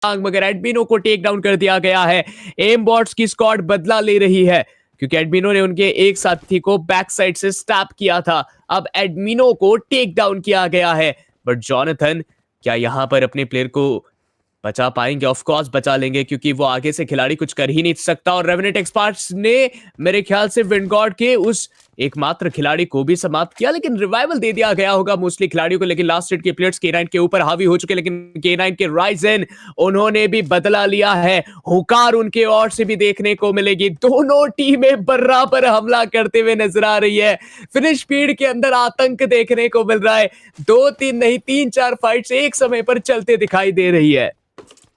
मगर एडमिनो को take down कर दिया गया है। एम बॉट्स की स्क्वाड बदला ले रही है क्योंकि एडमिनो ने उनके एक साथी को बैक साइड से स्टैप किया था। अब एडमिनो को टेक डाउन किया गया है, बट जॉनथन क्या यहां पर अपने प्लेयर को बचा पाएंगे? ऑफ कोर्स बचा लेंगे क्योंकि वो आगे से खिलाड़ी कुछ कर ही नहीं सकता। और रेवेनेंट एक्सपर्ट्स ने मेरे ख्याल से विंडगॉड के उस एकमात्र खिलाड़ी को भी समाप्त किया, लेकिन रिवाइवल दे दिया गया होगा मोस्टली खिलाड़ियों को। लेकिन लास्ट हिट के प्लेयर्स K9 के ऊपर हावी हो चुके, लेकिन K9 के राइजन उन्होंने भी बदला लिया है। हुकार उनके ओर से भी देखने को मिलेगी। दोनों टीमें बराबर हमला करते हुए नजर आ रही है। फिनिश स्पीड के अंदर आतंक देखने को मिल रहा है। 2-3 नहीं 3-4 फाइट्स एक समय पर चलते दिखाई दे रही है।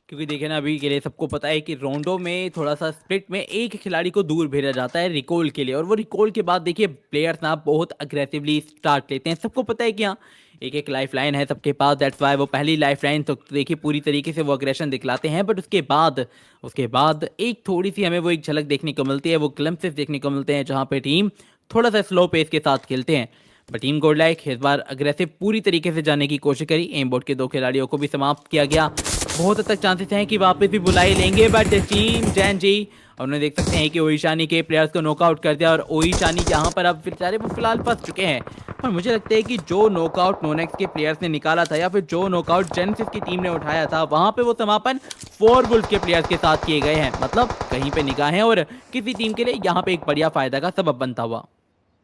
क्योंकि देखिए ना, अभी के लिए सबको पता है कि राउंडों में थोड़ा सा स्प्लिट में एक खिलाड़ी को दूर भेजा जाता है रिकॉल के लिए, और वो रिकॉल के बाद देखिए प्लेयर्स ना बहुत अग्रेसिवली स्टार्ट लेते हैं। सबको पता है कि हाँ एक एक लाइफ लाइन है सबके पास, दैट्स वाई वो पहली लाइफ लाइन तो देखिए पूरी तरीके से वो अग्रेशन दिखलाते हैं। बट उसके बाद एक थोड़ी सी हमें वो एक झलक देखने को मिलती है, वो ग्लिम्पसेस देखने को मिलते हैं जहाँ पे टीम थोड़ा सा स्लो पेस के साथ खेलते हैं। पर टीम गोडलाइक इस बार अग्रेसिव पूरी तरीके से जाने की कोशिश करी। एम बोर्ड के 2 खिलाड़ियों को भी समाप्त किया गया। बहुत हद तक चांसेस हैं कि वापस भी बुलाई लेंगे, बट टीम जैन जी और उन्हें देख सकते हैं कि ओईशानी के प्लेयर्स को नॉकआउट कर दिया, और ओईशानी यहाँ पर अब बेचारे वो फिलहाल फंस चुके हैं। और मुझे लगता है कि जो नॉकआउट नोनेक्स के प्लेयर्स ने निकाला था या फिर जो नॉकआउट जेनेसिस की टीम ने उठाया था, वहाँ पे वो समापन 4 वुल्फ के प्लेयर्स के साथ किए गए हैं। मतलब कहीं पे निगाहें और किसी टीम के लिए यहाँ पे एक बढ़िया फायदा का सबब बनता हुआ।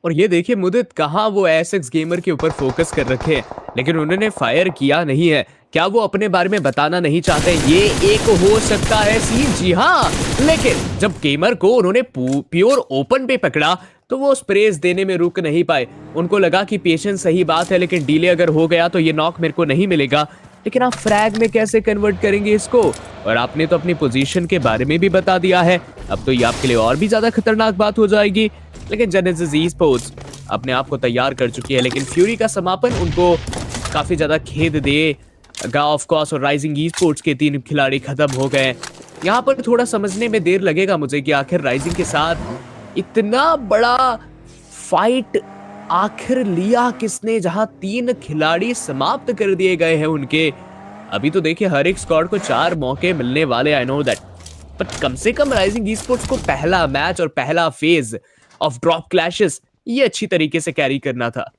और ये देखिए मुदित कहाँ वो एसएक्स गेमर के ऊपर फोकस कर रखे हैं, लेकिन उन्होंने फायर किया नहीं है। क्या वो अपने बारे में बताना नहीं चाहते? ये एक हो सकता है सीन, जी हाँ। लेकिन जब गेमर को उन्होंने प्योर ओपन पे पकड़ा तो वो स्प्रेस देने में रुक नहीं पाए। उनको लगा कि पेशेंस सही बात है, लेकिन डिले अगर हो गया तो ये नॉक मेरे को नहीं मिलेगा। लेकिन आप फ्रैग में कैसे कन्वर्ट करेंगे इसको? और आपने तो अपनी पोजीशन के बारे में भी बता दिया है, अब तो ये आपके लिए और भी ज्यादा खतरनाक बात हो जाएगी। लेकिन जेनेसिस ई-स्पोर्ट्स अपने आप को तैयार कर चुकी है, लेकिन फ्यूरी का समापन उनको काफी ज्यादा खेद देगा ऑफ कोर्स। और राइजिंग ई-स्पोर्ट्स के 3 खिलाड़ी खत्म हो गए। यहाँ पर थोड़ा समझने में देर लगेगा मुझे कि आखिर राइजिंग के साथ इतना बड़ा फाइट आखिर लिया किसने, जहां 3 खिलाड़ी समाप्त कर दिए गए हैं उनके। अभी तो देखिए हर एक स्क्वाड को 4 मौके मिलने वाले, आई नो दैट, बट कम से कम राइजिंग ई-स्पोर्ट्स को पहला मैच और पहला फेज ऑफ ड्रॉप क्लैशेस ये अच्छी तरीके से कैरी करना था।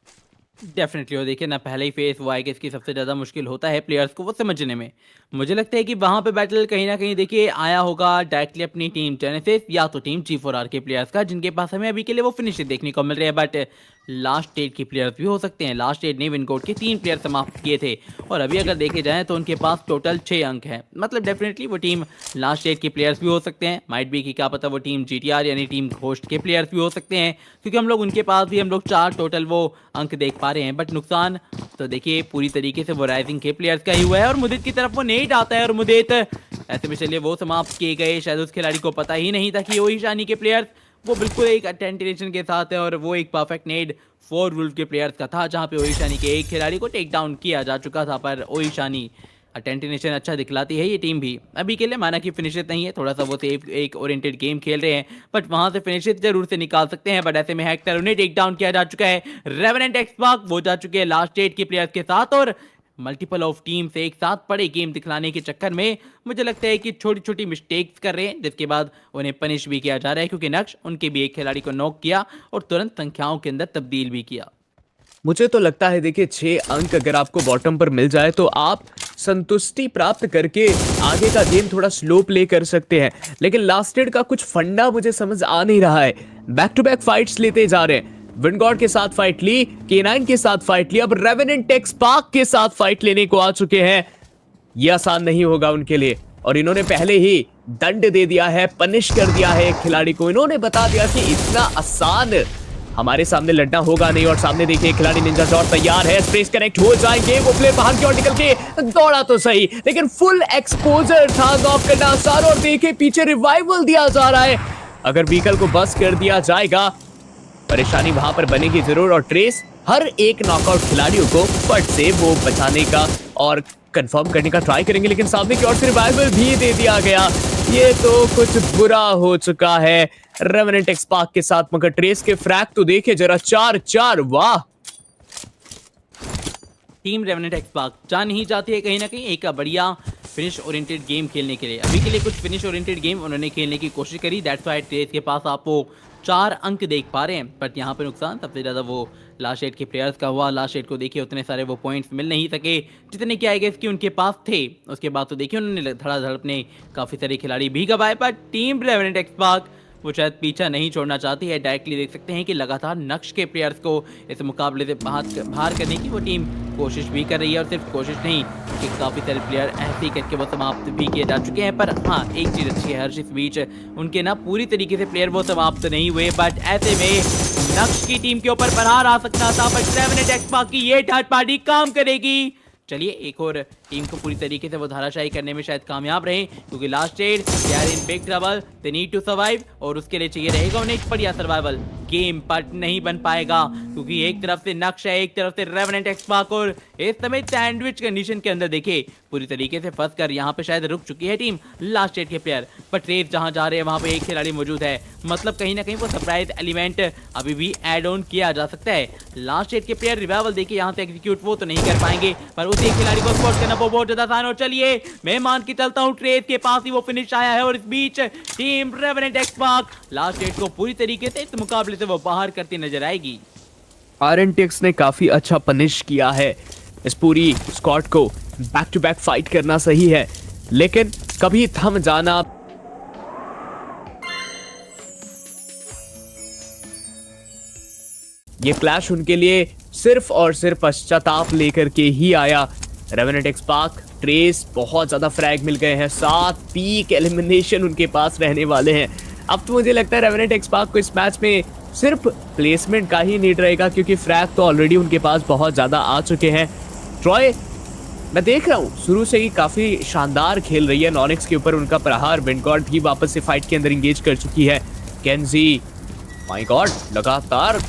डेफिनेटली। और देखिए ना, पहले ही फेस वो आई गेस की सबसे ज़्यादा मुश्किल होता है प्लेयर्स को वो समझने में। मुझे लगता है कि वहाँ पे बैटल कहीं ना कहीं देखिए आया होगा डायरेक्टली अपनी टीम जेनेसिस या तो टीम G4R के प्लेयर्स का, जिनके पास हमें अभी के लिए वो फिनिश देखने को मिल रहे हैं। बट लास्ट स्टेट के प्लेयर्स भी हो सकते हैं। लास्ट स्टेट ने विनकोड के 3 प्लेयर समाप्त किए थे, और अभी अगर देखे जाएँ तो उनके पास टोटल 6 अंक हैं। मतलब डेफिनेटली वो टीम लास्ट स्टेट के प्लेयर्स भी हो सकते हैं। माइट बी कि क्या पता वो टीम GTR यानी टीम घोस्ट के प्लेयर्स भी हो सकते हैं, क्योंकि हम लोग उनके पास भी हम लोग 4 टोटल वो अंक देख पा रहे हैं। बट नुकसान तो देखिए पूरी तरीके से वो राइजिंग के प्लेयर्स का ही हुआ है। और मुदित की तरफ वो नेट आता है, और मुदित ऐसे में चलिए वो समाप्त किए गए। शायद उस खिलाड़ी को पता ही नहीं था कि ओईशानी के प्लेयर्स वो बिल्कुल एक अटेंटिनेशन के साथ है, और वो एक परफेक्ट नेट 4 वुल्फ के प्लेयर्स का था, जहाँ पे ओईशानी के एक खिलाड़ी को टेक डाउन किया जा चुका था। पर ओईशानी अटेंटिनेशन अच्छा दिखलाती है ये टीम भी। अभी के लिए माना कि फिनिशेस नहीं है, थोड़ा सा वो सेफ एक ओरिएंटेड गेम खेल रहे हैं, बट वहां से फिनिशेस जरूर से निकाल सकते हैं। बट ऐसे में हेक्टर उन्हें टेक डाउन किया जा चुका है। रेवेनेंट एक्सपार्क वो जा चुके हैं लास्ट स्टेट के प्लेयर्स के साथ, और मल्टीपल ऑफ टीम से एक साथ बड़े गेम दिखलाने के चक्कर में मुझे लगता है कि छोटी छोटी मिस्टेक्स कर रहे हैं, जिसके बाद उन्हें पनिश भी किया जा रहा है, क्योंकि नक्श उनके भी एक खिलाड़ी को नॉक किया और तुरंत संख्याओं के अंदर तब्दील भी किया। मुझे तो लगता है देखिए 6 अंक अगर आपको बॉटम पर मिल जाए तो आप संतुष्टि प्राप्त करके आगे का गेम थोड़ा स्लो प्ले कर सकते हैं। लेकिन लास्ट स्टेट का कुछ फंडा मुझे समझ आ नहीं रहा है। बैक टू बैक फाइट्स लेते जा रहे हैं। विंडगॉड के साथ फाइट ली, K9 के साथ फाइट ली, अब रेवेनेंट एक्सपार्क के साथ फाइट लेने को आ चुके हैं। यह आसान नहीं होगा उनके लिए, और इन्होंने पहले ही दंड दे दिया है, पनिश कर दिया है एक खिलाड़ी को। इन्होंने बता दिया कि इतना आसान हमारे सामने लड़ना होगा नहीं। और सामने देखिए खिलाड़ी निंजा शॉट तैयार है, स्पेस कनेक्ट हो जाएंगे। वो प्ले बाहर की ओर निकल के दौड़ा तो सही, लेकिन फुल एक्सपोजर था, नॉक करना आसान। और देखिए पीछे रिवाइवल दिया जा रहा है। अगर व्हीकल को बस कर दिया जाएगा परेशानी वहां पर बनेगी जरूर। और ट्रेस हर एक नॉकआउट खिलाड़ियों को फट से वो बचाने का और कंफर्म करने का ट्राई करेंगे, लेकिन सामने की ओर से रिवाइवल भी दे दिया गया। ये तो कुछ बुरा हो चुका है रेवेनेंट एक्सपार्क के साथ। मगर ट्रेस के फ्रैग तो देखिए जरा, 4-4, वाह। टीम रेवेनेंट एक्सपार्क जान ही जाती है कहीं ना कहीं एक बढ़िया फिनिश ओरिएंटेड गेम खेलने के लिए। अभी के लिए कुछ फिनिश ओरिएंटेड गेम उन्होंने खेलने की कोशिश करी, दैट्स व्हाई ट्रेस के पास आप वो 4 अंक देख पा रहे हैं। बट यहाँ पे नुकसान सबसे ज़्यादा वो लास्ट एड के प्लेयर्स का हुआ। लास्ट एड को देखिए उतने सारे वो पॉइंट्स मिल नहीं सके जितने कि आई गेस कि उनके पास थे। उसके बाद तो देखिए उन्होंने धड़ाधड़ अपने काफ़ी सारे खिलाड़ी भी गवाए, पर टीम रेवेनेंट एक्सपार्क वो शायद पीछा नहीं छोड़ना चाहती है। डायरेक्टली देख सकते हैं कि लगातार नक्श के प्लेयर्स को इस मुकाबले से बाहर करने की वो टीम कोशिश भी कर रही है, और सिर्फ कोशिश नहीं कि काफ़ी सारे प्लेयर ऐसे ही करके वो समाप्त भी किए जा चुके हैं। पर हाँ, एक चीज़ अच्छी है हर्ष, इस बीच उनके ना पूरी तरीके से प्लेयर वो समाप्त नहीं हुए, बट ऐसे में नक्श की टीम के ऊपर प्रहार आ सकता था, बट रेवेनेंट एक्सपार्क की ये थर्ड पार्टी काम करेगी। चलिए एक और टीम को पूरी तरीके से वो धाराशाही करने में शायद कामयाब रहे, क्योंकि last stage they are in big trouble, they need to survive, और उसके लिए चाहिए रहेगा उन्हें एक बढ़िया सर्वाइवल गेम। बट नहीं बन पाएगा, क्योंकि एक तरफ से नक्श है, एक तरफ से रेवेनेंट एक्सपार्क, और इस समय सैंडविच कंडीशन के अंदर देखे पूरी तरीके से फंस कर यहाँ पे शायद रुक चुकी है टीम लास्ट स्टेज के प्लेयर। बट रेस जहाँ जा रहे हैं वहाँ पे एक खिलाड़ी मौजूद है, मतलब कहीं ना कहीं वो सरप्राइज एलिमेंट अभी भी एड ऑन किया जा सकता है। लास्ट स्टेज के प्लेयर रिवाइवल देखिए यहाँ से एग्जीक्यूट वो तो नहीं कर पाएंगे, पर उस एक खिलाड़ी को स्पॉट करना वो बहुत ज्यादा आसान। और चलिए मैं मान के चलता हूँ ट्रेस के पास ही वो फिनिश आया है, और इस बीच टीम रेवेनेंट एक्सपार्क लास्ट स्टेज को पूरी तरीके से इस मुकाबले से वो बाहर करती नजर आएगी। RNTX ने काफी अच्छा पनिश किया है इस पूरी स्क्वाड को। बैक टू बैक फाइट करना सही है, लेकिन कभी थम जाना ये क्लैश उनके लिए सिर्फ और सिर्फ पश्चाताप लेकर के ही आया। रेवेनेंट एक्सपार्क ट्रेस बहुत ज्यादा फ्रैग मिल गए हैं, 7 पीक एलिमिनेशन उनके पास रहने वाले हैं। अब तो मुझे लगता है रेवेनेंट एक्सपार्क को इस मैच में सिर्फ प्लेसमेंट का ही नीड रहेगा, क्योंकि फ्रैग तो ऑलरेडी उनके पास बहुत ज्यादा आ चुके हैं। ट्रॉय मैं देख रहा हूँ शुरू से ही काफी शानदार खेल रही है नॉनिक्स के ऊपर उनका प्रहार। विंडगॉड भी वापस से फाइट के अंदर इंगेज कर चुकी है। केंजी माय गॉड, लगातार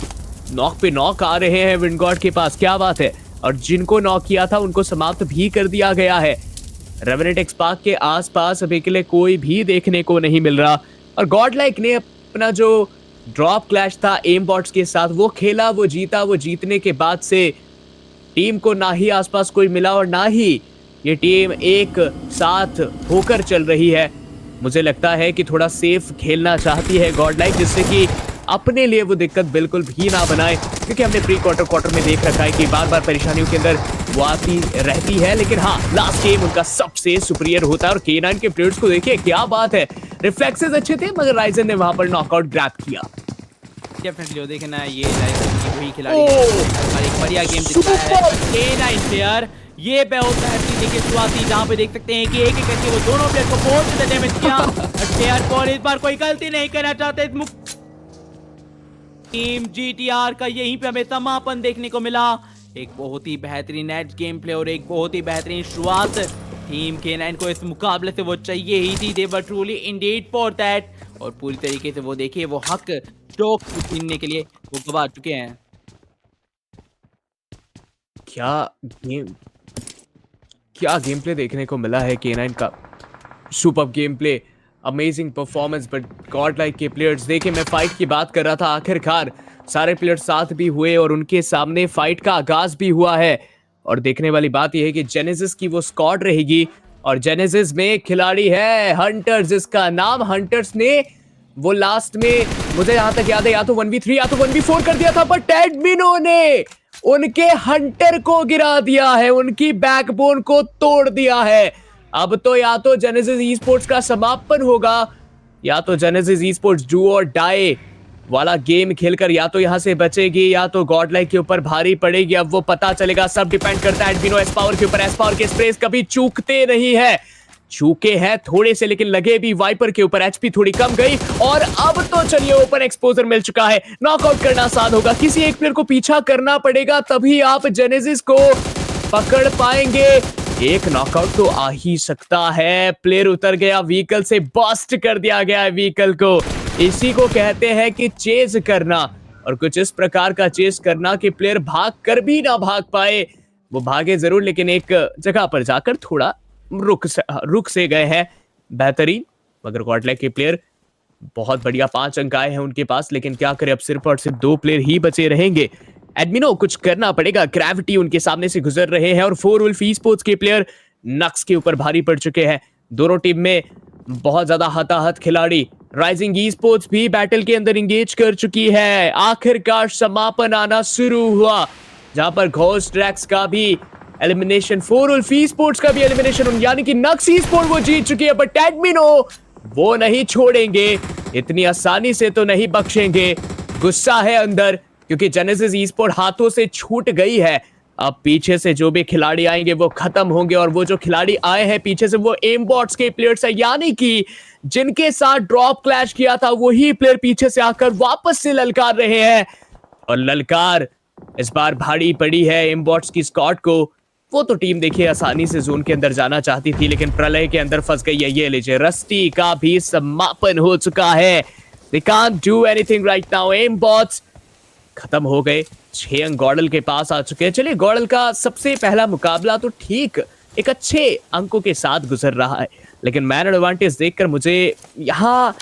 नॉक पे नॉक आ रहे हैं विंडगॉड के पास, क्या बात है। और जिनको नॉक किया था उनको समाप्त भी कर दिया गया है। रेवेनेंट एक्सपार्क के आसपास अभी के लिए कोई भी देखने को नहीं मिल रहा, और गॉड लाइक ने अपना जो ड्रॉप क्लैश था एम बॉट्स के साथ वो खेला, वो जीता। वो जीतने के बाद से टीम को ना ही आसपास कोई मिला और ना ही ये टीम एक साथ होकर चल रही है। मुझे लगता है कि थोड़ा सेफ खेलना चाहती है गॉड लाइक, जिससे कि अपने लिए वो दिक्कत बिल्कुल भी ना बनाए, क्योंकि हमने प्री क्वार्टर में देख रखा है कि बार बार परेशानियों के अंदर वो आती रहती है। लेकिन हाँ, लास्ट गेम उनका सबसे सुपीरियर होता है। और K9 के प्लेयर्स को देखिए, क्या बात है, रिफ्लेक्सेस अच्छे थे, मगर राइजन ने वहां पर नॉकआउट ग्रैब किया। डेफिनेटली देखे ना, ये वही खिलाड़ी है, एक बढ़िया गेम दिखा है K9 प्लेयर। ये बहुत बेहतरीन देखिए शुरुआती, जहाँ पे देख सकते हैं कि एक एक करके वो दोनों प्लेयर को बहुत ज्यादा डैमेज किया। प्लेयर को इस बार कोई गलती नहीं करना चाहते। टीम GTR का यहीं पे हमें समापन देखने को मिला। एक बहुत ही बेहतरीन एज गेम प्ले और एक बहुत ही बेहतरीन शुरुआत टीम K9 को इस मुकाबले से वो चाहिए ही थी। दे वर ट्रूली इंडीड फॉर दैट, और पूरी तरीके से वो देखिए वो हक स्टॉक छीनने के लिए वो गवा चुके हैं। क्या गेम प्ले देखने को मिला है K9 का। Super game play, amazing performance, but God like के प्लेयर्स। देखिए मैं फाइट की बात कर रहा था, आखिरकार सारे प्लेयर्स साथ भी हुए और उनके सामने फाइट का आगाज भी हुआ है। और देखने वाली बात यह है कि जेनेसिस की वो स्क्वाड रहेगी, और जेनेसिस में एक खिलाड़ी है हंटर्स, जिसका नाम हंटर्स ने वो लास्ट में मुझे यहाँ तक याद है या तो 1v3 या तो 1v4 कर दिया था, पर एडमिनो ने उनके हंटर को गिरा दिया है, उनकी बैकबोन को तोड़ दिया है। अब तो या तो जेनेसिस ई स्पोर्ट्स का समापन होगा, या तो जेनेसिस ई स्पोर्ट्स डू और डाई वाला गेम खेलकर या तो यहां से बचेगी या तो गॉड लाइक के ऊपर भारी पड़ेगी। अब वो पता चलेगा, सब डिपेंड करता है एडमिनो एस पावर के ऊपर। एस पावर के स्प्रेस कभी चूकते नहीं है, चूके हैं थोड़े से लेकिन लगे भी वाइपर के ऊपर। एचपी थोड़ी कम गई, और अब तो चलिए ओपन एक्सपोजर मिल चुका है। नॉकआउट करना आसान होगा, किसी एक प्लेयर को पीछा करना पड़ेगा, तभी आप जेनेसिस को पकड़ पाएंगे। एक नॉकआउट तो आ ही सकता है। प्लेयर उतर गया, व्हीकल से बस्ट कर दिया गया है व्हीकल को। इसी को कहते हैं कि चेज करना, और कुछ इस प्रकार का चेज करना कि प्लेयर भाग कर भी ना भाग पाए। वो भागे जरूर, लेकिन एक जगह पर जाकर थोड़ा रुक से गए हैं। बेहतरीन, मगर गॉडलाइक के प्लेयर बहुत बढ़िया 5 अंक आए हैं उनके पास, लेकिन क्या करें, अब सिर्फ और सिर्फ 2 प्लेयर ही बचे रहेंगे। एडमिनो कुछ करना पड़ेगा, ग्रेविटी उनके सामने से गुजर रहे हैं, और 4 वुल्फ ई स्पोर्ट्स के प्लेयर नक्स के ऊपर भारी पड़ चुके हैं। दोनों टीम में बहुत ज्यादा हताहत खिलाड़ी। राइजिंग ई स्पोर्ट्स भी बैटल के अंदर इंगेज कर चुकी है। आखिरकार समापन आना शुरू हुआ, जहां पर घोस्ट ट्रैक्स का भी एलिमिनेशन, 4 उल्फ ई स्पोर्ट्स का भी एलिमिनेशन, यानी कि नक्स ई स्पोर्ट वो जीत चुकी है। बट एडमिनो वो नहीं छोड़ेंगे, इतनी आसानी से तो नहीं बख्शेंगे। गुस्सा है अंदर, क्योंकि जेनेसिस ई स्पोर्ट हाथों से छूट गई है। अब पीछे से जो भी खिलाड़ी आएंगे वो खत्म होंगे, और वो जो खिलाड़ी आए हैं पीछे से वो एम बॉट्स के प्लेयर्स है, यानी कि जिनके साथ ड्रॉप क्लैश किया था वही प्लेयर पीछे से आकर वापस से ललकार रहे हैं। और ललकार इस बार भारी पड़ी है एम बॉट्स की स्क्वाड को। वो तो टीम देखिए आसानी से जोन के अंदर जाना चाहती थी, लेकिन प्रलय के अंदर फंस गई है। ये लीजिए, रस्टी का भी समापन हो चुका है। They can't do anything right now. एम बॉट्स खत्म हो गए। 6 अंक गॉडल के पास आ चुके हैं। चलिए, गॉडल का सबसे पहला मुकाबला तो ठीक एक अच्छे अंकों के साथ गुजर रहा है, लेकिन मैन एडवांटेज देखकर मुझे यहाँ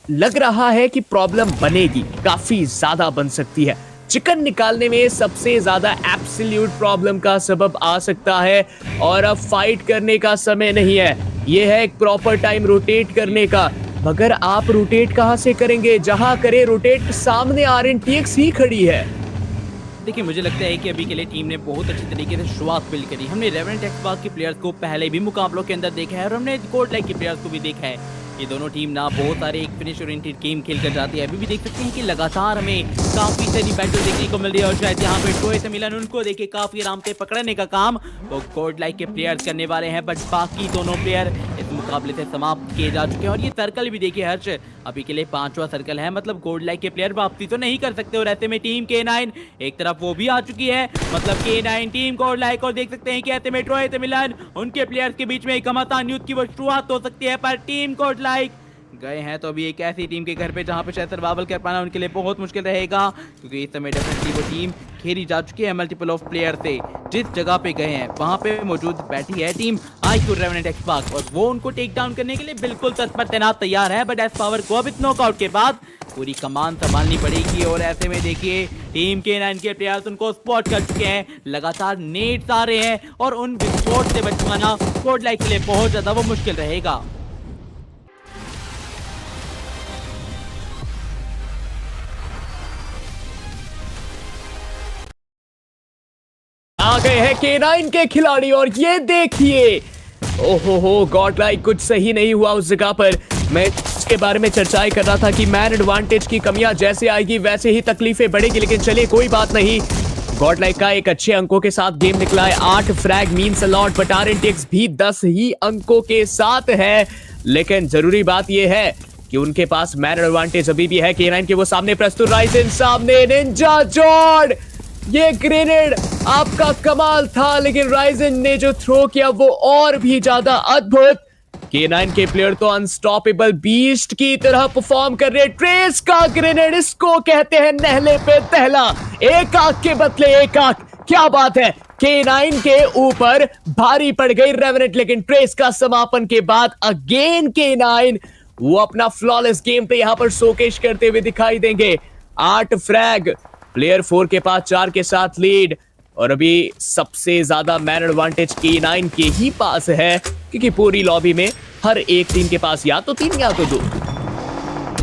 लग रहा है कि प्रॉब्लम बनेगी, काफी ज्यादा बन सकती है। चिकन निकालने में सबसे ज्यादा एब्सोल्यूट प्रॉब्लम का सबब आ सकता है, और अब फाइट करने का समय नहीं है। यह है एक प्रॉपर टाइम रोटेट करने का, मगर आप रोटेट कहां से करेंगे? जहां करे रोटेट, सामने RNTX ही खड़ी है। देखिए, मुझे लगता है कि अभी के लिए टीम ने बहुत अच्छी तरीके से शुरुआत बिल्ड करी। हमने रेवेनेंट एक्सबॉक्स के प्लेयर्स को पहले भी मुकाबलों के अंदर देखा है, और हमने कोड लाइक के प्लेयर्स को भी देखा है। ये दोनों टीम ना बहुत सारे एक फिनिश ओरिएंटेड गेम खेल कर जाती है। अभी भी देख सकते हैं कि लगातार हमें काफी सारी बैटल देखने को मिल रही है, और शायद यहाँ पे ट्रोय से मिलन उनको देखे काफी आराम से पकड़ने का काम वो कोड लाइक के प्लेयर्स करने वाले हैं। बट बाकी दोनों प्लेयर इस मुकाबले से समाप्त किए जा चुके हैं। और ये सर्कल भी देखिए हर्ष, अभी के लिए 5वां सर्कल है, मतलब कोड लाइक के प्लेयर वापसी तो नहीं कर सकते। और ऐसे में टीम K9 एक तरफ वो भी आ चुकी है, मतलब K9 टीम कोड लाइक, और देख सकते हैं कि ऐसे में ट्रोय से मिलन उनके प्लेयर्स के बीच में एक घमासान युद्ध की वो शुरुआत हो सकती है। पर टीम कोड लाइक गए हैं तो अभी एक ऐसी टीम के घर पे जहां पे शायद सर्वाइवल कर पाना उनके लिए बहुत मुश्किल रहेगा, क्योंकि इस समय डेफिनेटली वो टीम खेली जा चुकी है मल्टीपल ऑफ प्लेयर से। जिस जगह पे गए हैं वहां पे मौजूद बैठी है टीम IQ रेवेनेंट एक्सबॉक्स, और वो उनको टेक डाउन करने के लिए बिल्कुल तत्पर तैनात तैयार है। बट एस पावर को अब इस नॉकआउट के बाद पूरी कमान संभालनी पड़ेगी, और ऐसे में देखिए टीम K9 के प्लेयर्स उनको स्पॉट कर चुके हैं। लगातार नेट्स आ रहे हैं, और उन विस्फोट से बच पाना कोड लाइक के लिए बहुत ज्यादा वो मुश्किल रहेगा। आ गए हैं K9 के खिलाड़ी, और ये देखिए, ओहो हो गॉड लाइक, कुछ सही नहीं हुआ उस जगह पर। मैं इसके बारे में चर्चाएं कर रहा था कि मैन एडवांटेज की कमियां जैसे आएगी वैसे ही तकलीफें बढ़ेगी, लेकिन चलिए कोई बात नहीं। गॉड लाइक का एक अच्छे अंकों के साथ गेम निकला है। 8 frag means a lot, but RNTX भी 10 ही अंकों के साथ है। लेकिन जरूरी बात यह है कि उनके पास मैन एडवांटेज अभी भी है। K9 के वो सामने प्रस्तुत, राइजन सामने, निंजा जॉर्ड, ये ग्रेनेड आपका कमाल था, लेकिन राइजन ने जो थ्रो किया वो और भी ज्यादा अद्भुत। K9 के प्लेयर तो अनस्टॉपेबल बीस्ट की तरह परफॉर्म कर रहे। ट्रेस का ग्रेनेड, इसको कहते हैं नहले पे तहला, एक आंख के बदले एक आंख, क्या बात है। K9 के ऊपर भारी पड़ गई रेवेनेंट, लेकिन ट्रेस का समापन के बाद अगेन K9 वो अपना फ्लॉलेस गेम पे यहां पर शोकेश करते हुए दिखाई देंगे। 8 फ्रैग, प्लेयर 4 के पास 4 के साथ लीड, और अभी सबसे ज्यादा मैन एडवांटेज K9 के ही पास है, क्योंकि पूरी लॉबी में हर एक टीम के पास या तो 3 या तो 2।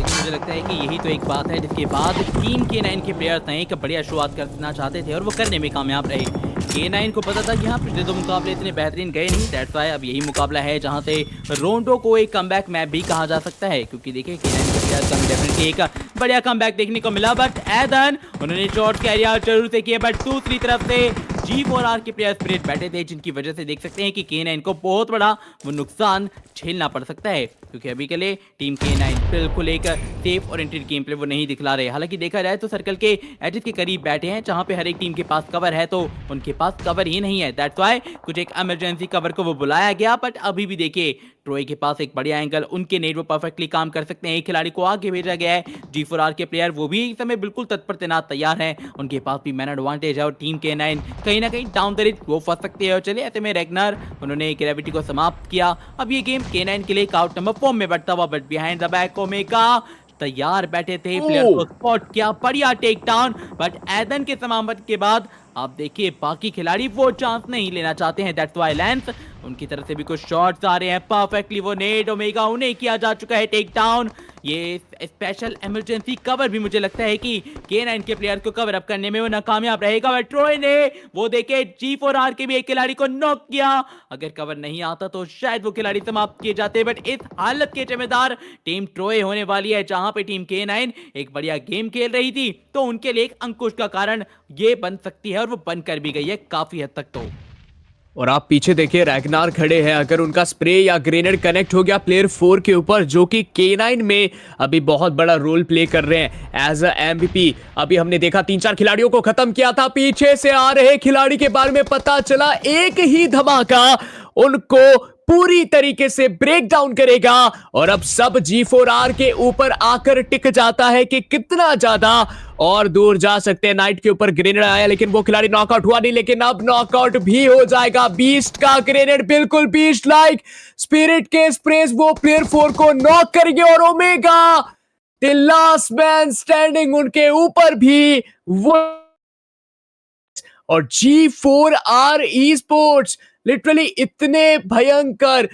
मुझे लगता है कि यही तो एक बात है जिसके बाद टीम K9 के प्लेयर्स ने एक बढ़िया शुरुआत करना चाहते थे, और वो करने में कामयाब रहे। K9 को पता था कि हाँ, पिछले 2 मुकाबले इतने बेहतरीन गए नहीं, दैट्स व्हाई अब यही मुकाबला है जहां से रोंडो को एक कमबैक मैप भी कहा जा सकता है, क्योंकि देखिए K9 के प्लेयर्स का डेफिनेटली एक बढ़िया कमबैक देखने को मिला। बट एदन उन्होंने शॉट कैरी आउट जरूर से किए, बट दूसरी तरफ से G4R के प्लेयर्स स्पिरिट बैठे थे, जिनकी वजह से देख सकते हैं कि K9 को बहुत बड़ा वो नुकसान झेलना पड़ सकता है, क्योंकि अभी के लिए टीम K9 बिल्कुल एक सेफ ओरिएंटेड गेम प्ले वो नहीं दिखला रहे। हालांकि देखा जाए तो सर्कल के एजेस के करीब बैठे हैं, जहां पे हर एक टीम के पास कवर है, तो उनके पास कवर ही नहीं है। दैट्स व्हाई कुछ एक इमरजेंसी कवर को वो बुलाया गया। बट अभी भी देखिए ट्रोय के पास एक बढ़िया एंगल, उनके नेट वो परफेक्टली काम कर सकते हैं। एक खिलाड़ी को आगे भेजा गया है, G4R के प्लेयर वो भी इस समय बिल्कुल तत्पर तैनात तैयार हैं, उनके पास भी मैन एडवांटेज है, और टीम K9 कहीं ना कहीं डाउन द रिच वो फंस सकती है। और चलिए ऐसे में रेगनर उन्होंने ग्रेविटी को समाप्त किया। अब ये गेम K9 के लिए एक आउट नंबर 4 में बढ़ता हुआ, but behind the back omega तैयार बैठे थे, प्लेयर को स्पॉट किया, बढ़िया टेक डाउन। बट एदन के समाप्त के बाद आप देखिए बाकी खिलाड़ी वो चांस नहीं लेना चाहते हैं, दैट्स व्हाई लेंस उनकी तरफ से भी कुछ शॉट्स आ रहे हैं परफेक्टली, वो नेट ओमेगा उन्हें किया जा चुका है टेक डाउन। ये स्पेशल इमरजेंसी कवर भी मुझे लगता है कि K9 के प्लेयर्स को कवर अप करने में वो नाकामयाब रहेगा, बट ट्रोय ने वो देखे G4R के भी एक खिलाड़ी को नॉक किया। अगर कवर नहीं आता तो शायद वो खिलाड़ी समाप्त किए जाते, बट इस हालत के जिम्मेदार टीम ट्रोय होने वाली है, जहां पे टीम K9 एक बढ़िया गेम खेल रही थी, तो उनके लिए एक अंकुश का कारण ये बन सकती है, और वो बनकर भी गई है काफी हद तक। तो और आप पीछे देखिए रैगनार खड़े हैं, अगर उनका स्प्रे या ग्रेनेड कनेक्ट हो गया प्लेयर 4 के ऊपर, जो कि K9 में अभी बहुत बड़ा रोल प्ले कर रहे हैं एज अ MVP। अभी हमने देखा 3-4 खिलाड़ियों को खत्म किया था, पीछे से आ रहे खिलाड़ी के बारे में पता चला, एक ही धमाका उनको पूरी तरीके से ब्रेक डाउन करेगा, और अब सब G4R के ऊपर आकर टिक जाता है कि कितना ज्यादा और दूर जा सकते हैं। नाइट के ऊपर ग्रेनेड आया लेकिन वो खिलाड़ी नॉकआउट हुआ नहीं, लेकिन अब नॉकआउट भी हो जाएगा। बीस्ट का ग्रेनेड बिल्कुल बीस्ट लाइक, स्पिरिट के स्प्रेस वो प्लेयर 4 को नॉक करेंगे, और omega the last man standing उनके ऊपर भी वो, और G4R esports लिटरली इतने भयंकर